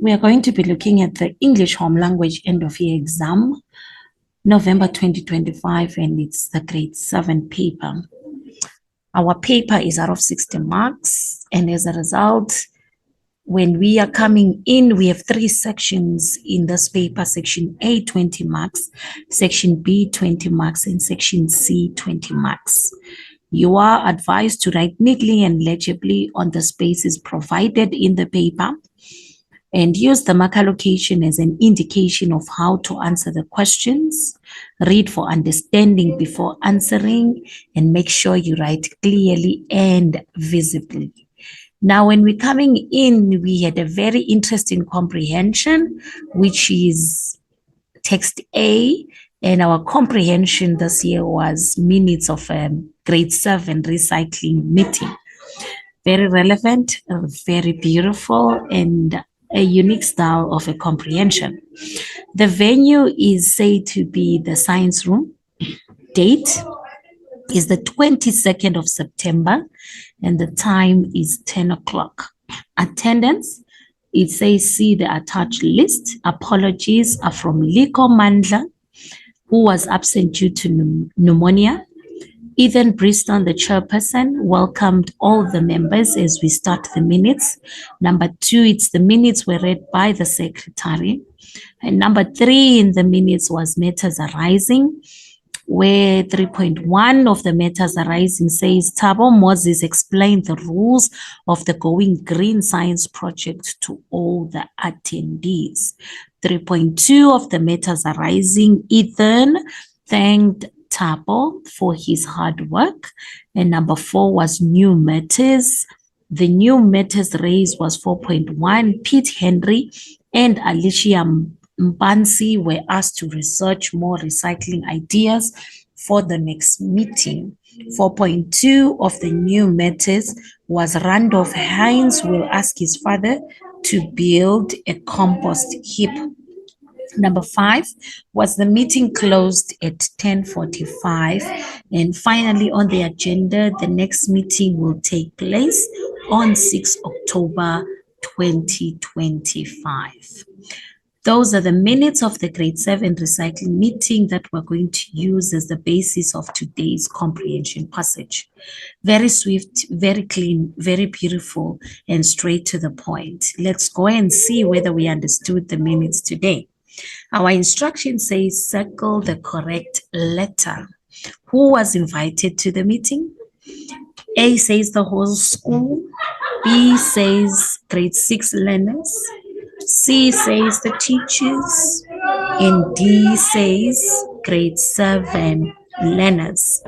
We are going to be looking at the English Home Language End of Year exam, November 2025, and it's the grade 7 paper. Our paper is out of 60 marks, and as a result, when we are coming in, we have 3 sections in this paper: section A, 20 marks, section B, 20 marks, and section C, 20 marks. You are advised to write neatly and legibly on the spaces provided in the paper, and use the marker location as an indication of how to answer the questions. Read for understanding before answering, and make sure you write clearly and visibly. Now, when we're coming in, we had a very interesting comprehension, which is text A, and our comprehension this year was minutes of a grade 7 recycling meeting. Very relevant, very beautiful, and a unique style of a comprehension. The venue is said to be the science room. Date is the 22nd of September, and the time is 10 o'clock. Attendance, it says see the attached list. Apologies are from Liko Mandla, who was absent due to pneumonia. Ethan Briston, the chairperson, welcomed all the members as we start the minutes. Number 2, it's the minutes were read by the secretary. And number 3 in the minutes was matters arising, where 3.1 of the matters arising says Thabo Moses explained the rules of the Going Green Science Project to all the attendees. 3.2 of the matters arising, Ethan thanked Thabo for his hard work. And number 4 was new matters. The new matters raised was 4.1. Pete Henry and Alicia Mbansi were asked to research more recycling ideas for the next meeting. 4.2 of the new matters was Randolph Hines will ask his father to build a compost heap. Number 5 was the meeting closed at 10:45. And finally on the agenda, the next meeting will take place on 6 October 2025. Those are the minutes of the grade 7 recycling meeting that we're going to use as the basis of today's comprehension passage. Very swift, very clean, very beautiful, and straight to the point. Let's go and see whether we understood the minutes today. Our instruction says circle the correct letter. Who was invited to the meeting? A says the whole school. B says grade 6 learners. C says the teachers. And D says grade 7 learners.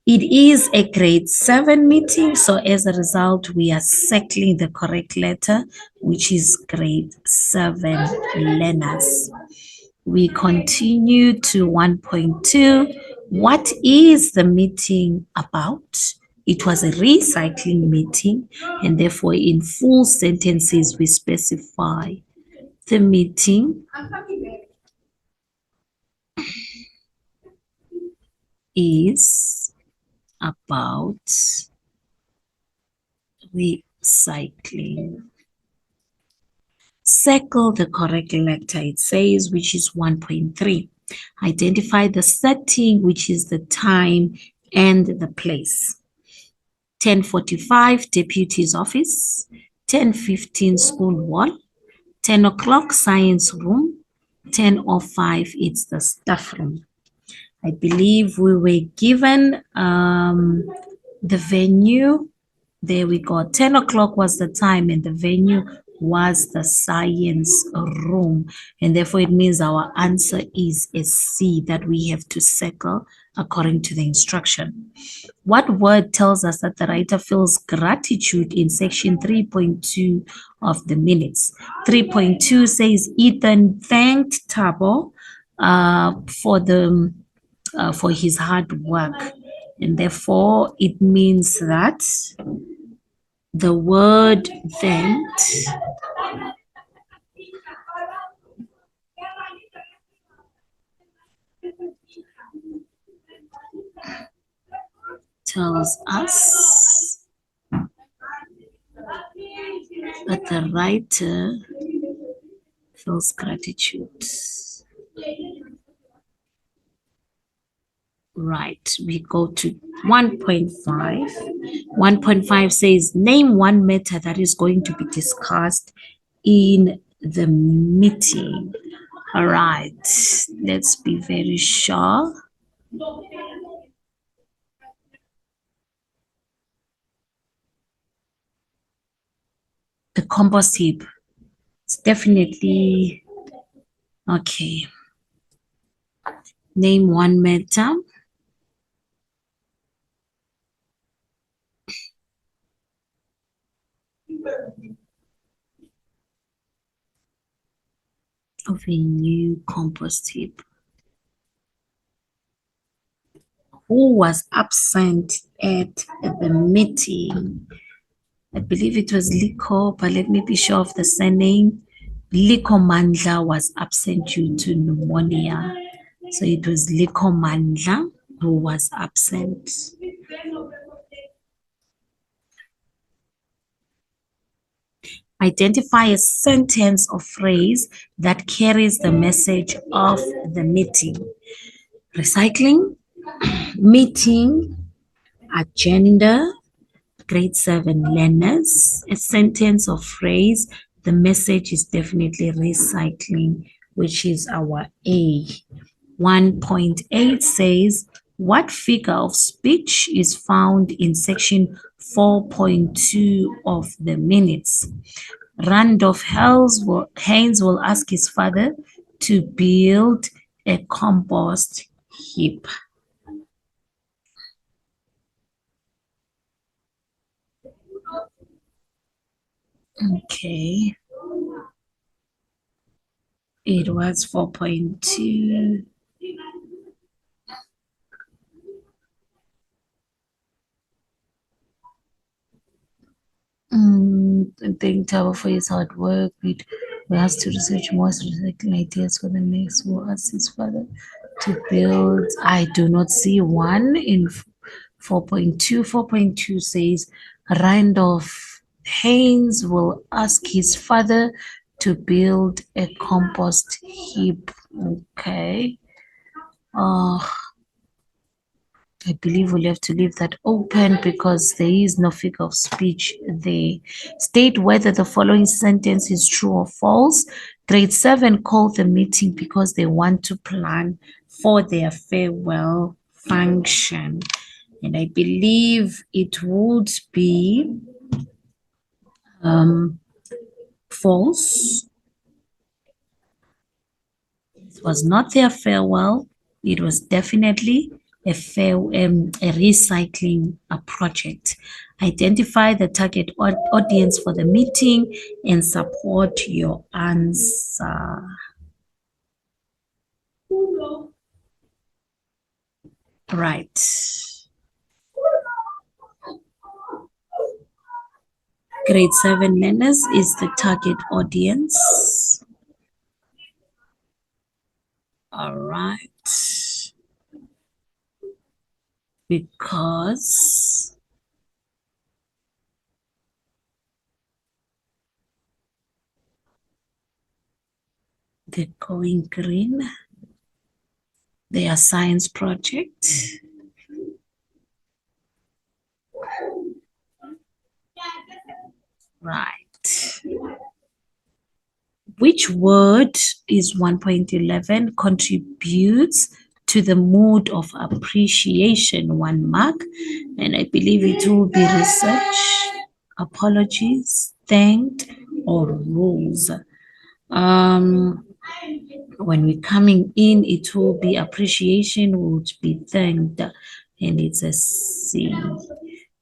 It is a grade 7 meeting, so as a result, we are circling the correct letter, which is grade 7 learners. We continue to 1.2. What is the meeting about? It was a recycling meeting, and therefore in full sentences we specify the meeting is about recycling. Circle the correct letter, it says, which is 1.3. Identify the setting, which is the time and the place. 10:45, deputy's office. 10:15, school wall. 10 o'clock, science room. 10:05, it's the staff room. I believe we were given the venue. There we go. 10 o'clock was the time, and the venue was the science room. And therefore, it means our answer is a C that we have to circle according to the instruction. What word tells us that the writer feels gratitude in section 3.2 of the minutes? 3.2 says Ethan thanked Thabo for his hard work, and therefore it means that the word thanked tells us that the writer feels gratitude. Right, we go to 1.5. 1.5 says, name one matter that is going to be discussed in the meeting. All right, let's be very sure. The compost heap. It's definitely okay. Name one matter. Of a new compost heap. Who was absent at the meeting? I believe it was Liko, but let me be sure of the surname. Liko Mandla was absent due to pneumonia. So it was Liko Mandla who was absent. Identify a sentence or phrase that carries the message of the meeting. Recycling, meeting, agenda, grade 7 learners. A sentence or phrase, the message is definitely recycling, which is our A. 1.8 says, what figure of speech is found in section 4.2 of the minutes? Randolph Haynes will ask his father to build a compost heap. Okay. It was 4.2. Thank Tower for his hard work. We asked to research more recycling ideas for the next. We'll ask his father to build. I do not see one in 4.2. 4.2 says Randolph Haynes will ask his father to build a compost heap. Okay. I believe we'll have to leave that open because there is no figure of speech there. State whether the following sentence is true or false. Grade 7 called the meeting because they want to plan for their farewell function. And I believe it would be false. It was not their farewell. It was definitely a recycling project. Identify the target audience for the meeting and support your answer. Right. Grade 7 learners is the target audience. All right. Because they're going green. Their science project. Right. Which word is 1.11 contributes to the mood of appreciation? 1 mark. And I believe it will be research, apologies, thanked, or rules. When we're coming in, it will be appreciation, would be thanked, and it's a C.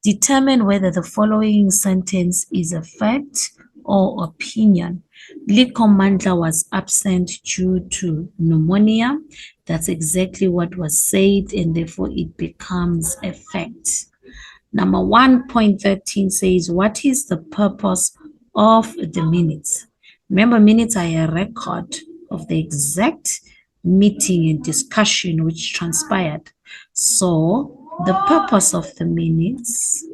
Determine whether the following sentence is a fact or opinion. Liko Mandla was absent due to pneumonia. That's exactly what was said, and therefore it becomes a fact. Number 1.13 says, what is the purpose of the minutes? Remember, minutes are a record of the exact meeting and discussion which transpired. So the purpose of the minutes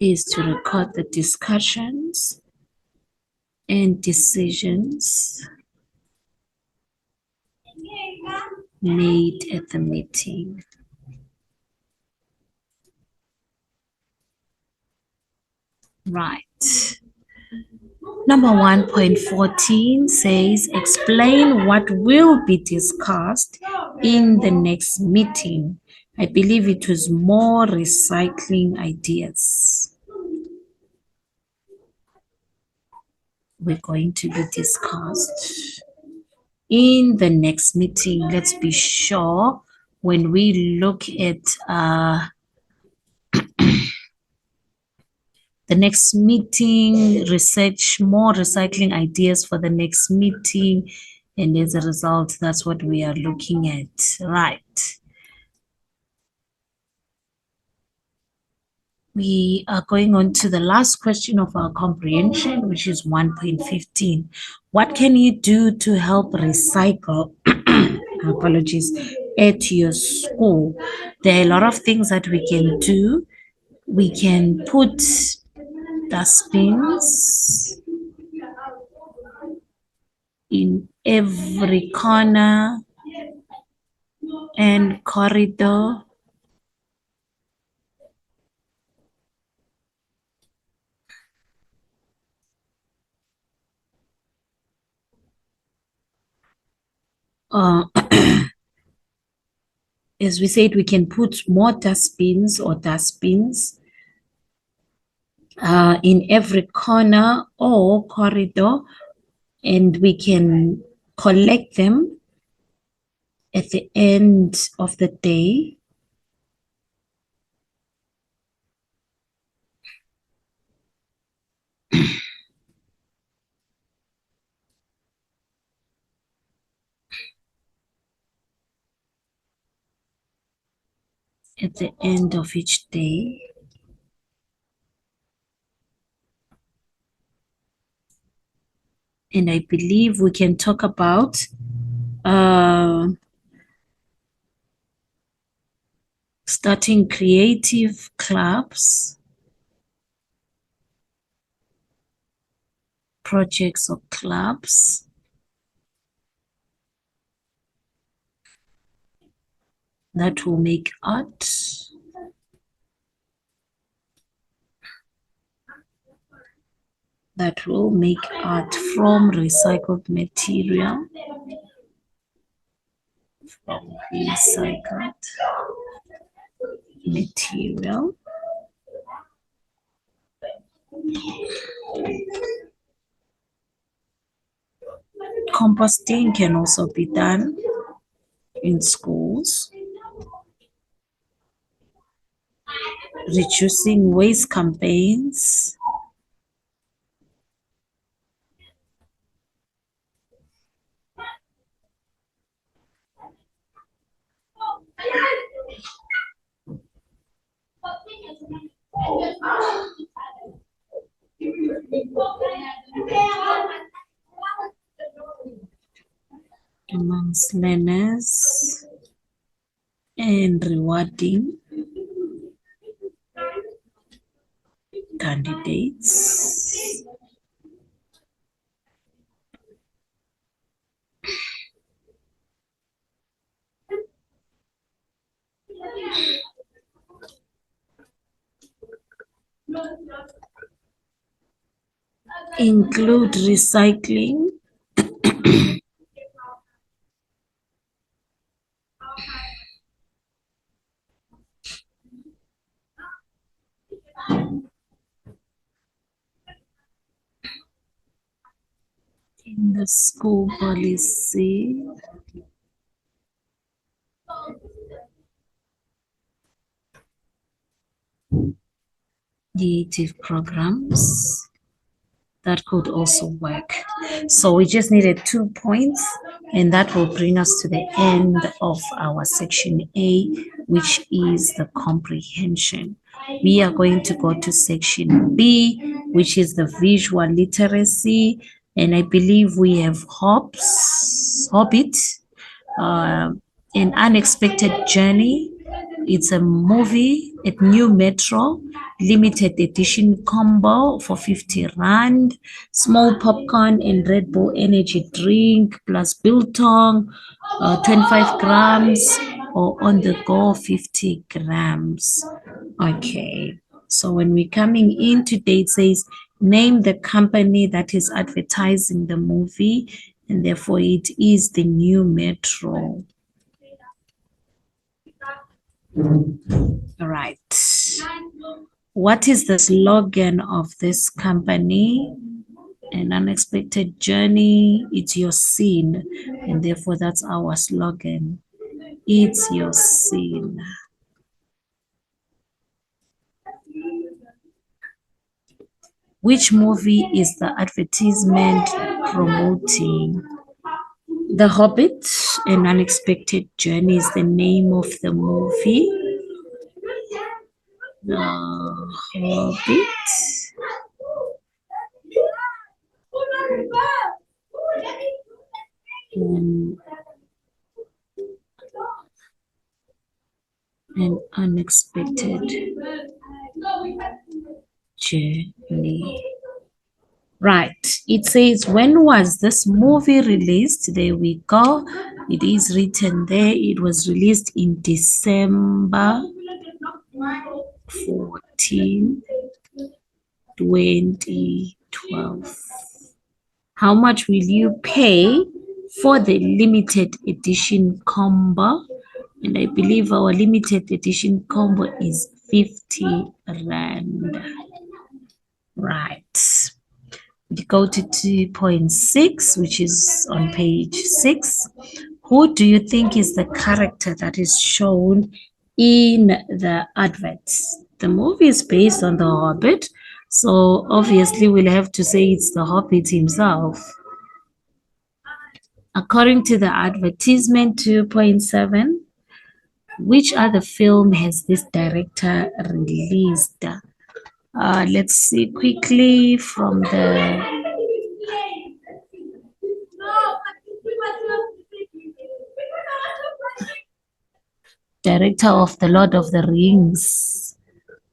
is to record the discussions and decisions made at the meeting. Right. Number 1.14 says, explain what will be discussed in the next meeting. I believe it was more recycling ideas. We're going to be discussed in the next meeting. Let's be sure when we look at the next meeting, research more recycling ideas for the next meeting, and as a result, that's what we are looking at. Right. We are going on to the last question of our comprehension, which is 1.15. What can you do to help recycle? Apologies, at your school? There are a lot of things that we can do. We can put dustbins in every corner and corridor. As we said, we can put more dustbins in every corner or corridor, and we can collect them at the end of the day. At the end of each day. And I believe we can talk about starting creative clubs, projects or clubs that will make art. That will make art from recycled material. From recycled material. Composting can also be done in schools. Reducing waste campaigns. Amongst learners and rewarding candidates. Include recycling. In the school policy. Creative programs. That could also work. So we just needed 2 points, and that will bring us to the end of our section A, which is the comprehension. We are going to go to section B, which is the visual literacy, and I believe we have Hobbit, an unexpected journey. It's a movie at New Metro, limited edition combo for 50 Rand, small popcorn and Red Bull energy drink plus biltong, 25 grams, or on the go 50 grams. Okay, so when we're coming in today, it says name the company that is advertising the movie, and therefore it is the New Metro. Right. What is the slogan of this company? An unexpected journey, it's your scene, and therefore that's our slogan. It's your scene. Which movie is the advertisement promoting? The Hobbit, An Unexpected Journey is the name of the movie. The Hobbit. An unexpected journey. Right. It says, when was this movie released? There we go. It is written there. It was released in December 14, 2012. How much will you pay for the limited edition combo? And I believe our limited edition combo is 50 Rand. Right. We go to 2.6, which is on page 6. Who do you think is the character that is shown in the adverts? The movie is based on The Hobbit, so obviously we'll have to say it's the Hobbit himself. According to the advertisement 2.7, which other film has this director released? Let's see quickly from the director of the Lord of the Rings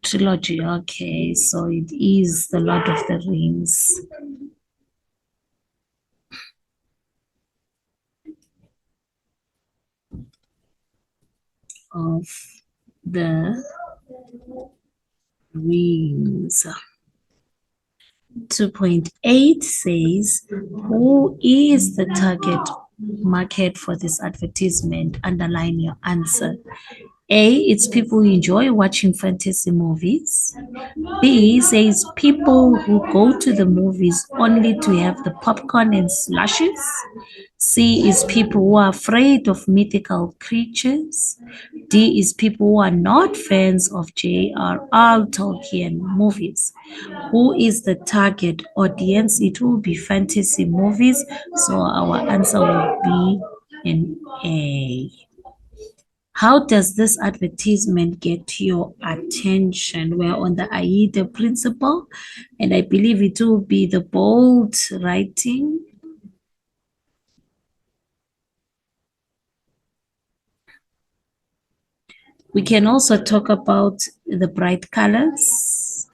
trilogy. Okay, so it is the Lord of the Rings. Of the Rings. 2.8 says, who is the target market for this advertisement? Underline your answer. A, it's people who enjoy watching fantasy movies. B says people who go to the movies only to have the popcorn and slushes. C is people who are afraid of mythical creatures. D is people who are not fans of J.R.R. Tolkien movies. Who is the target audience? It will be fantasy movies, so our answer will be an A. How does this advertisement get your attention? We're on the AIDA principle, and I believe it will be the bold writing. We can also talk about the bright colors.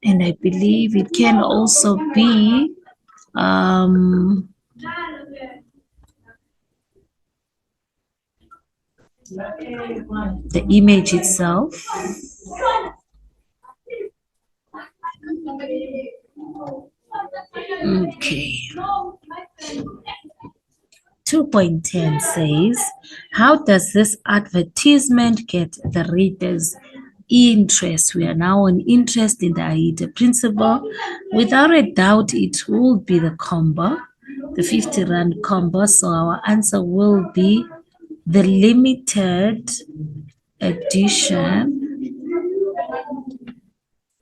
And I believe it can also be the image itself. Okay. 2.10 says, how does this advertisement get the reader's interest? We are now on interest in the AIDA principle. Without a doubt, it will be the combo, the 50 Rand combo. So our answer will be the limited edition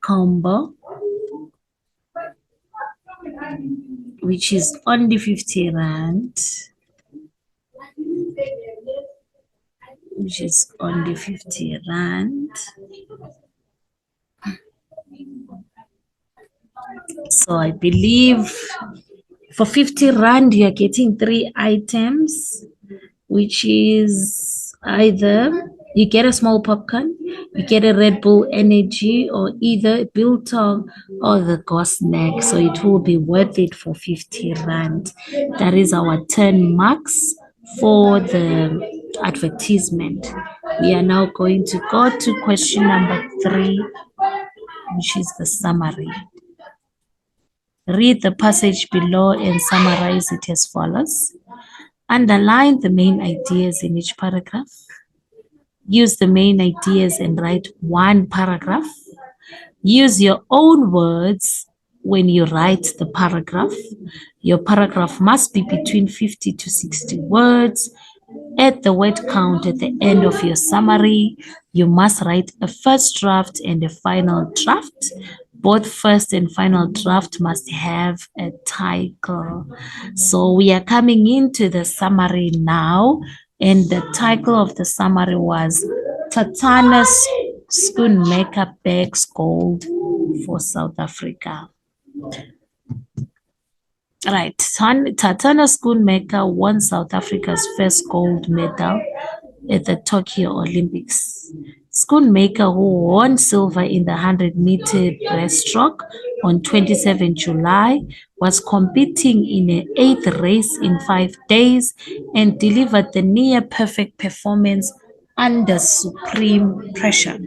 combo, which is only 50 Rand. Which is only 50 Rand. So I believe For 50 Rand, you are getting 3 items, which is either you get a small popcorn, you get a Red Bull Energy, or either Biltong or the Ghost Snack. So it will be worth it for 50 Rand. That is our 10 marks for the advertisement. We are now going to go to question number 3, which is the summary. Read the passage below and summarize it as follows. Underline the main ideas in each paragraph. Use the main ideas and write one paragraph. Use your own words when you write the paragraph. Your paragraph must be between 50 to 60 words. Add the word count at the end of your summary. You must write a first draft and a final draft. Both first and final draft must have a title. So we are coming into the summary now, and the title of the summary was Tatana's Schoonmaker Bags Gold for South Africa. Right, Tatana Schoonmaker won South Africa's first gold medal at the Tokyo Olympics. Schoonmaker, who won silver in the 100-meter breaststroke on 27 July, was competing in an 8th race in 5 days and delivered the near-perfect performance under supreme pressure.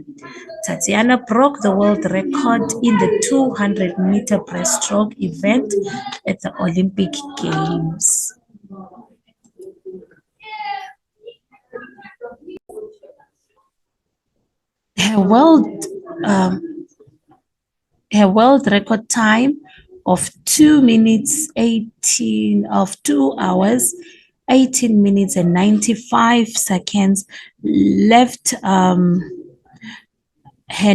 Tatiana broke the world record in the 200-meter breaststroke event at the Olympic Games. Her world record time of 2 hours 18 minutes and 95 seconds left her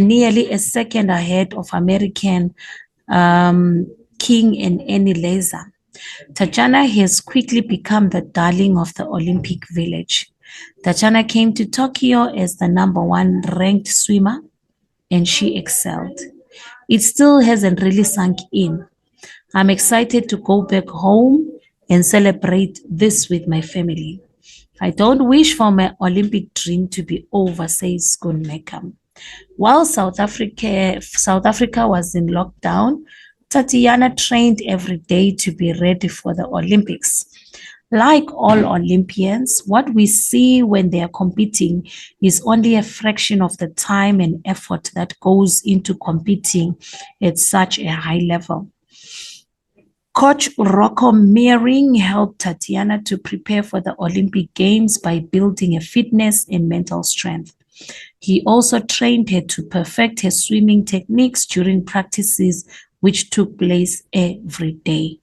nearly a second ahead of American King and Annie Laser. Tatjana has quickly become the darling of the Olympic village. Tatjana came to Tokyo as the #1 ranked swimmer, and she excelled. It still hasn't really sunk in. I'm excited to go back home and celebrate this with my family. I don't wish for my Olympic dream to be over, says Schoonmaker. While South Africa was in lockdown, Tatiana trained every day to be ready for the Olympics. Like all Olympians, what we see when they are competing is only a fraction of the time and effort that goes into competing at such a high level. Coach Rocco Meering helped Tatiana to prepare for the Olympic Games by building a fitness and mental strength. He also trained her to perfect her swimming techniques during practices which took place every day.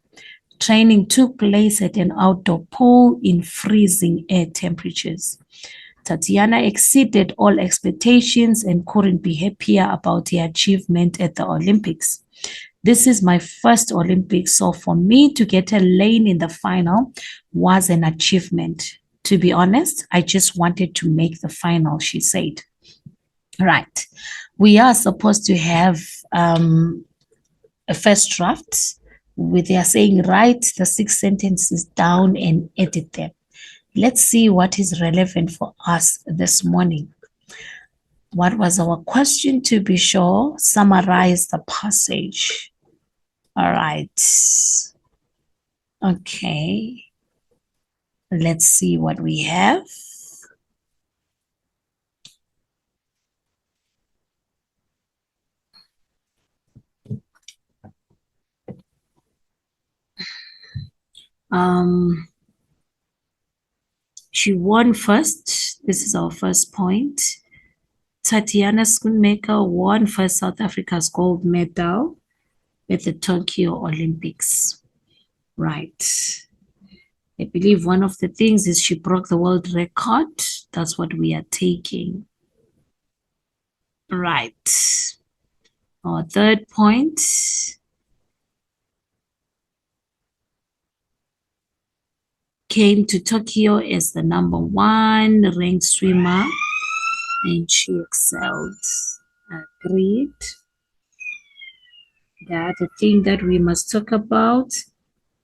Training took place at an outdoor pool in freezing air temperatures. Tatiana exceeded all expectations and couldn't be happier about her achievement at the Olympics. This is my first Olympics, so for me to get a lane in the final was an achievement. To be honest, I just wanted to make the final, she said. Right. We are supposed to have a first draft. They are saying write the 6 sentences down and edit them. Let's see what is relevant for us this morning. What was our question, to be sure? Summarize the passage. All right. Okay. Let's see what we have. She won first. This is our first point. Tatiana Schoonmaker won first South Africa's gold medal at the Tokyo Olympics. Right. I believe one of the things is she broke the world record. That's what we are taking. Right. Our third point. Came to Tokyo as the #1 ranked swimmer, and she excelled. Agreed. The other thing that we must talk about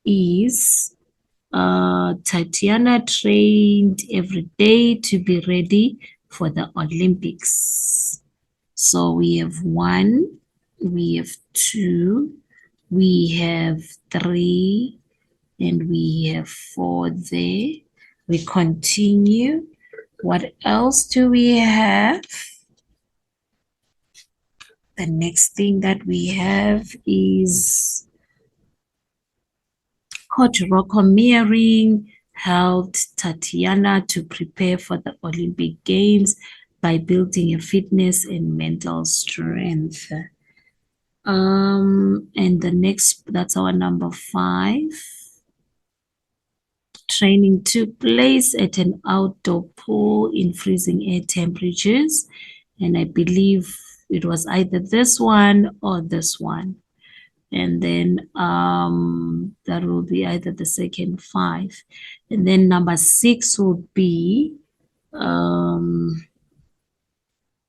is Tatiana trained every day to be ready for the Olympics. So we have 1, we have 2, we have 3, and we have 4 there. We continue. What else do we have? The next thing that we have is Coach Rocco Meering helped Tatiana to prepare for the Olympic Games by building a fitness and mental strength. And the next, that's our number 5. Training took place at an outdoor pool in freezing air temperatures, and I believe it was either this one or this one. And then that will be either the second 5. And then number 6 would be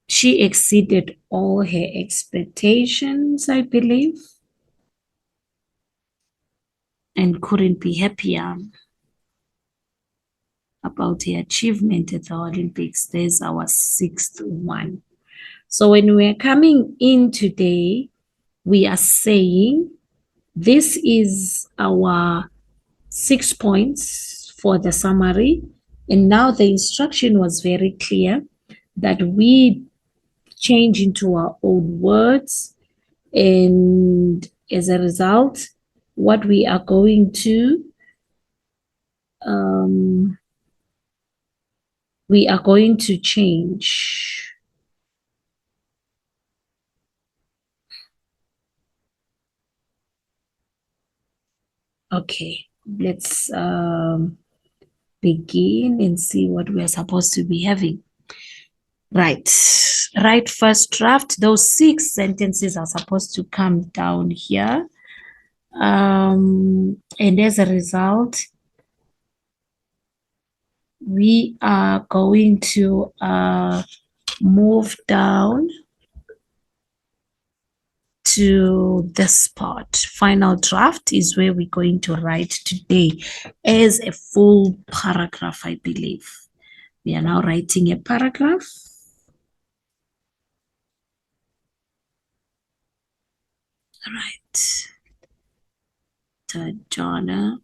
she exceeded all her expectations, I believe, and couldn't be happier about her achievement at the Olympics. There's our 6th one. So when we're coming in today, we are saying this is our 6 points for the summary. And now the instruction was very clear that we change into our own words. And as a result, what we are going to change. Okay, let's begin and see what we are supposed to be having. Right, first draft. Those 6 sentences are supposed to come down here. And as a result, we are going to move down to this part. Final draft is where we're going to write today as a full paragraph, I believe. We are now writing a paragraph. Right. Tajana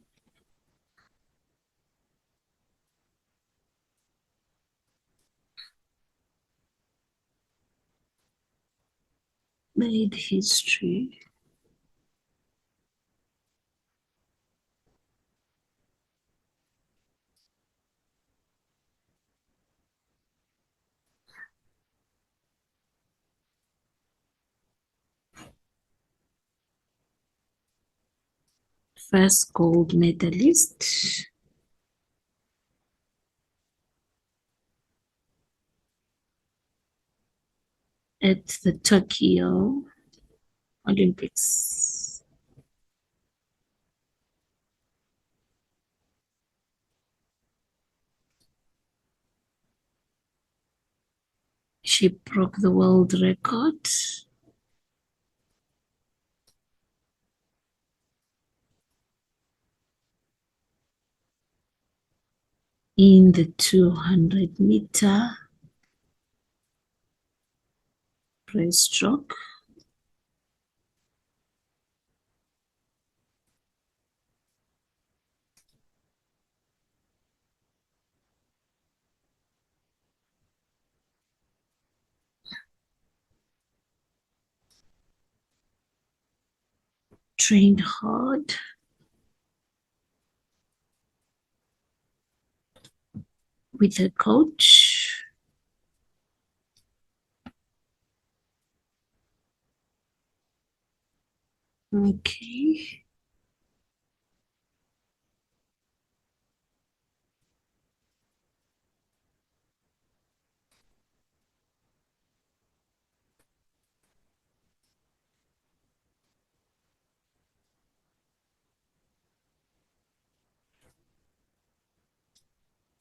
made history. First gold medalist at the Tokyo Olympics. She broke the world record in the 200-meter breaststroke. Trained hard with a coach. Okay.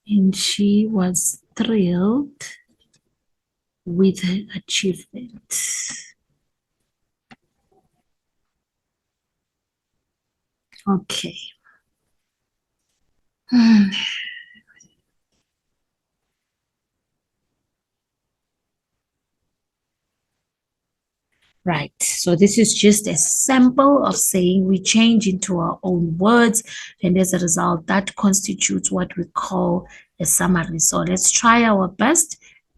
And she was thrilled with her achievement. Okay. Right. So this is just a sample of saying we change into our own words, and as a result, that constitutes what we call a summary. So let's try our best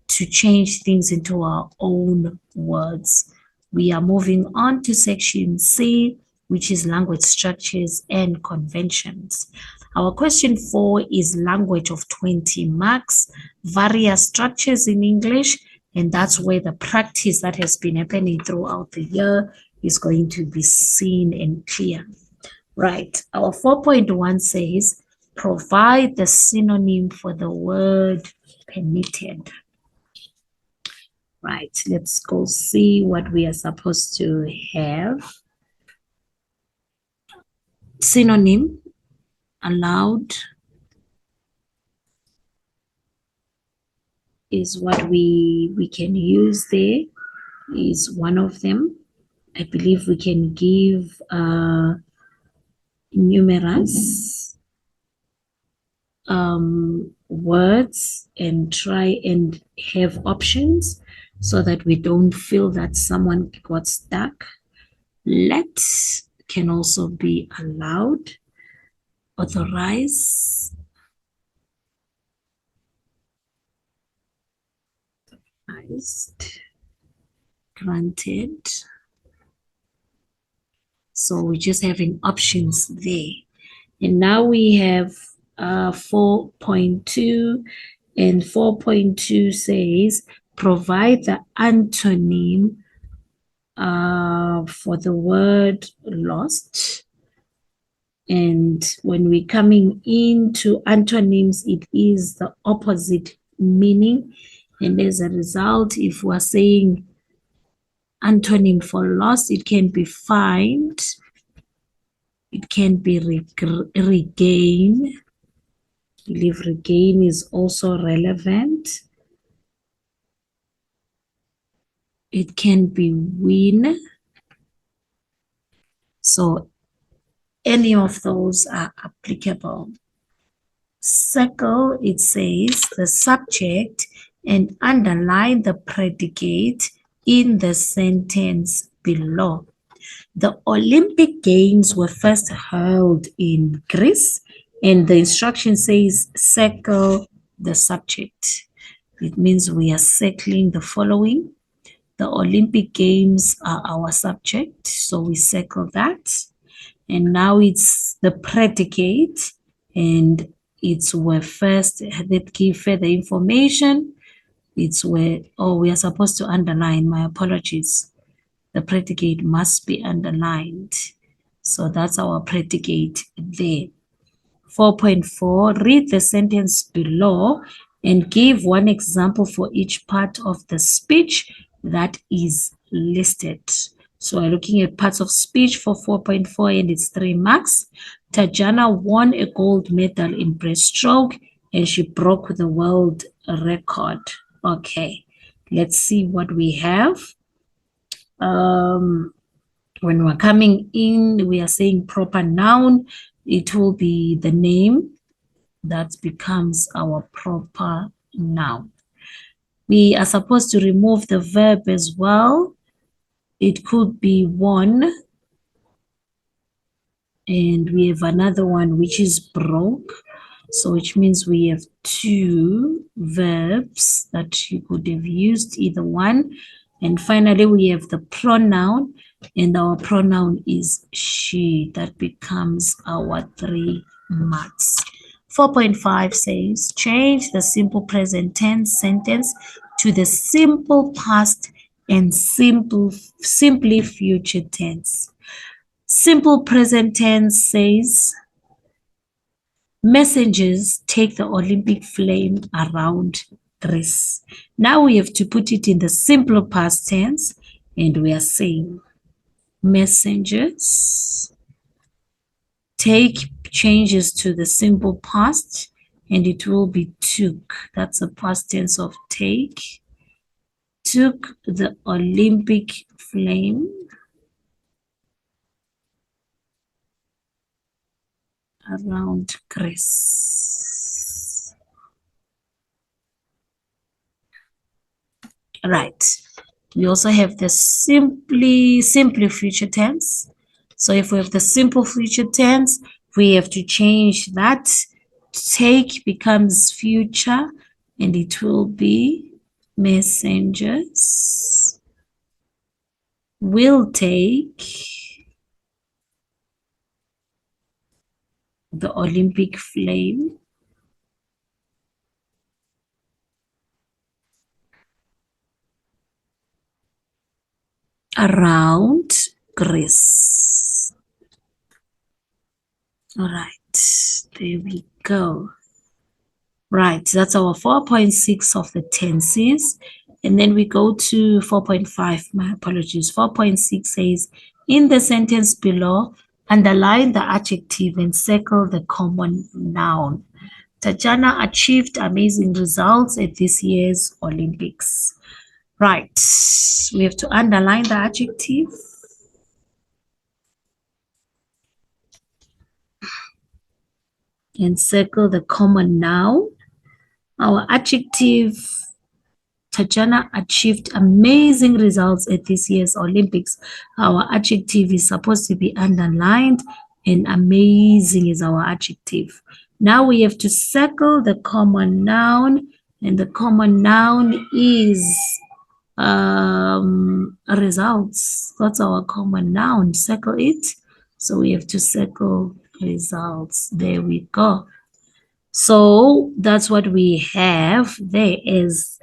to change things into our own words. We are moving on to section C, which is language structures and conventions. Our question 4 is language of 20 marks, various structures in English, and that's where the practice that has been happening throughout the year is going to be seen and clear. Right. Our 4.1 says, provide the synonym for the word permitted. Right. Let's go see what we are supposed to have. Synonym, allowed, is what we can use there, is one of them. I believe we can give numerous words and try and have options so that we don't feel that someone got stuck. Let can also be allowed, authorize, granted. So we're just having options there. And now we have 4.2, and 4.2 says provide the antonym for the word lost. And when we're coming into antonyms, it is the opposite meaning. And as a result, if we're saying antonym for lost, it can be find, it can be regain. I believe regain is also relevant. It can be win. So any of those are applicable. Circle, it says the subject and underline the predicate in the sentence below. The Olympic Games were first held in Greece, and the instruction says circle the subject. It means we are circling the following. The Olympic Games are our subject, so we circle that. And now it's the predicate, and it's where first that give further information. It's where, oh, we are supposed to underline, my apologies. The predicate must be underlined. So that's our predicate there. 4.4, read the sentence below and give one example for each part of the speech that is listed. So we're looking at parts of speech for 4.4, and it's 3 marks. Tajana won a gold medal in breaststroke and she broke the world record. Okay, let's see what we have. When we're coming in, we are saying proper noun. It will be the name that becomes our proper noun. We are supposed to remove the verb as well. It could be won, and we have another one which is broke. So which means we have 2 verbs that you could have used, either one. And finally, we have the pronoun, and our pronoun is she. That becomes our 3 marks. 4.5 says, change the simple present tense sentence to the simple past and simply future tense. Simple present tense says, messengers take the Olympic flame around Greece. Now we have to put it in the simple past tense, and we are saying messengers take changes to the simple past, and it will be took. That's the past tense of take. Took the Olympic flame around Greece. Right. We also have the simply future tense. So if we have the simple future tense, we have to change that. Take becomes future, and it will be messengers will take the Olympic flame around Greece. All right, there we go. Right, that's our 4.6 of the tenses. And then we go to 4.5, my apologies. 4.6 says, in the sentence below, underline the adjective and circle the common noun. Tatjana achieved amazing results at this year's Olympics. Right, we have to underline the adjective and circle the common noun. Our adjective, Tatjana achieved amazing results at this year's Olympics. Our adjective is supposed to be underlined, and amazing is our adjective. Now we have to circle the common noun, and the common noun is results. That's our common noun. Circle it. So we have to circle results. There we go. So that's what we have. There is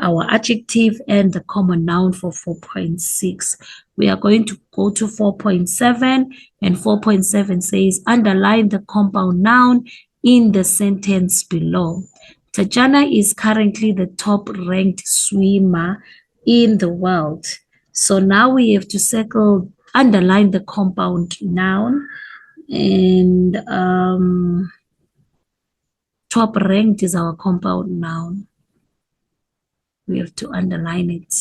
our adjective and the common noun for 4.6. We are going to go to 4.7, and 4.7 says underline the compound noun in the sentence below. Tatjana is currently the top ranked swimmer in the world. So now we have to circle, underline the compound noun, and top ranked is our compound noun. We have to underline it.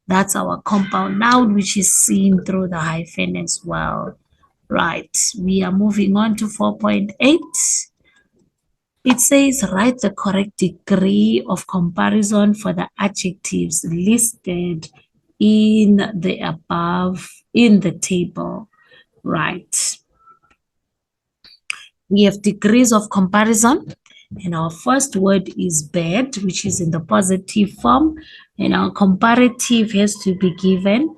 That's our compound noun, which is seen through the hyphen as well. Right, we are moving on to 4.8. It says write the correct degree of comparison for the adjectives listed in the above in the table. Right. We have degrees of comparison, and our first word is bad, which is in the positive form, and our comparative has to be given.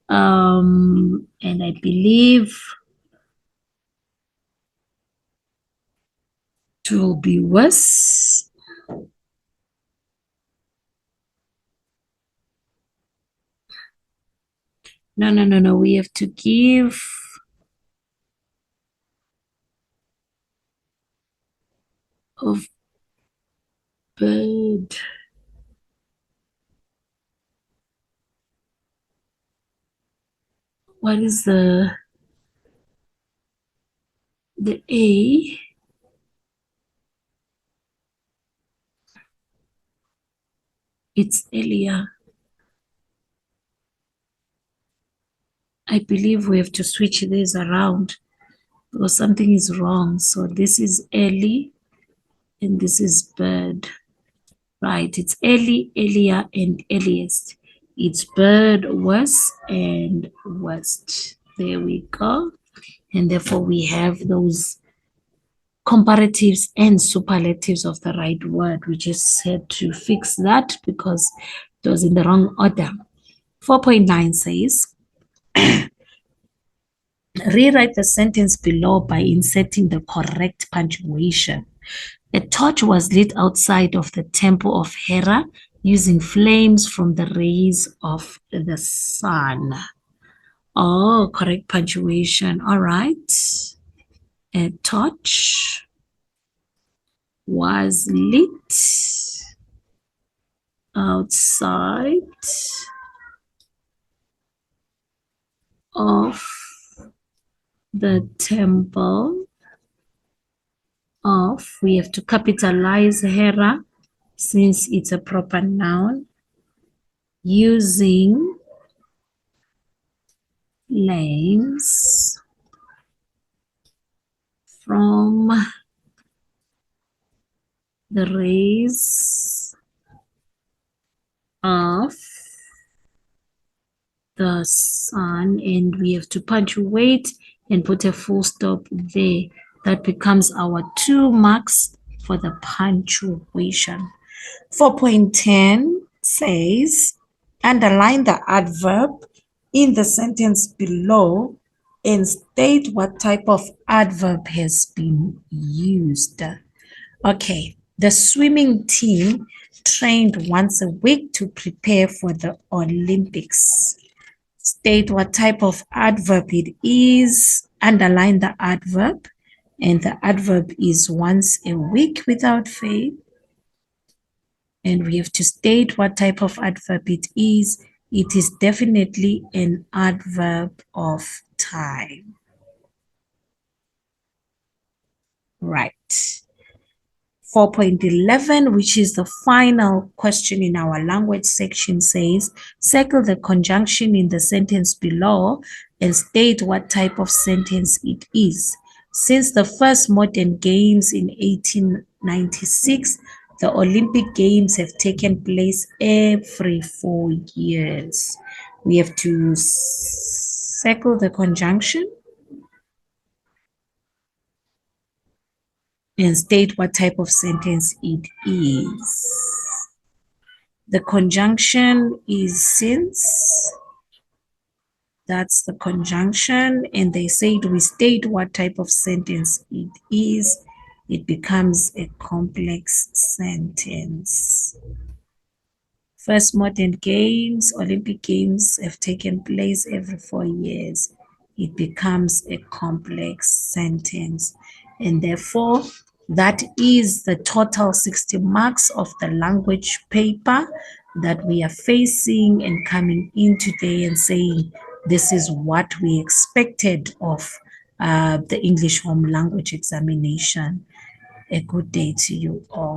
And I believe it will be worse. No. We have to give of bird. What is the A? It's earlier. I believe we have to switch this around because something is wrong. So this is early and this is bird. Right, it's early, earlier, and earliest. It's bird, worst, and worst. There we go. And therefore we have those comparatives and superlatives of the right word. We just had to fix that because it was in the wrong order. 4.9 says, rewrite the sentence below by inserting the correct punctuation. A torch was lit outside of the temple of Hera using flames from the rays of the sun. Oh, correct punctuation. All right. A torch was lit outside of the temple of, we have to capitalize Hera since it's a proper noun, using flames from the rays of the sun, and we have to punctuate and put a full stop there. That becomes our 2 marks for the punctuation. 4.10 says, underline the adverb in the sentence below and state what type of adverb has been used. Okay, the swimming team trained once a week to prepare for the Olympics. State what type of adverb it is, underline the adverb, and the adverb is once a week without fail. And we have to state what type of adverb it is. It is definitely an adverb of time. Right. 4.11, which is the final question in our language section, says, circle the conjunction in the sentence below and state what type of sentence it is. Since the first modern games in 1896, the Olympic Games have taken place every 4 years. We have to circle the conjunction and state what type of sentence it is. The conjunction is since. That's the conjunction, and they said we state what type of sentence it is. It becomes a complex sentence. First modern games, Olympic Games have taken place every 4 years. It becomes a complex sentence. And therefore, that is the total 60 marks of the language paper that we are facing and coming in today and saying, this is what we expected of the English Home Language Examination. A good day to you all.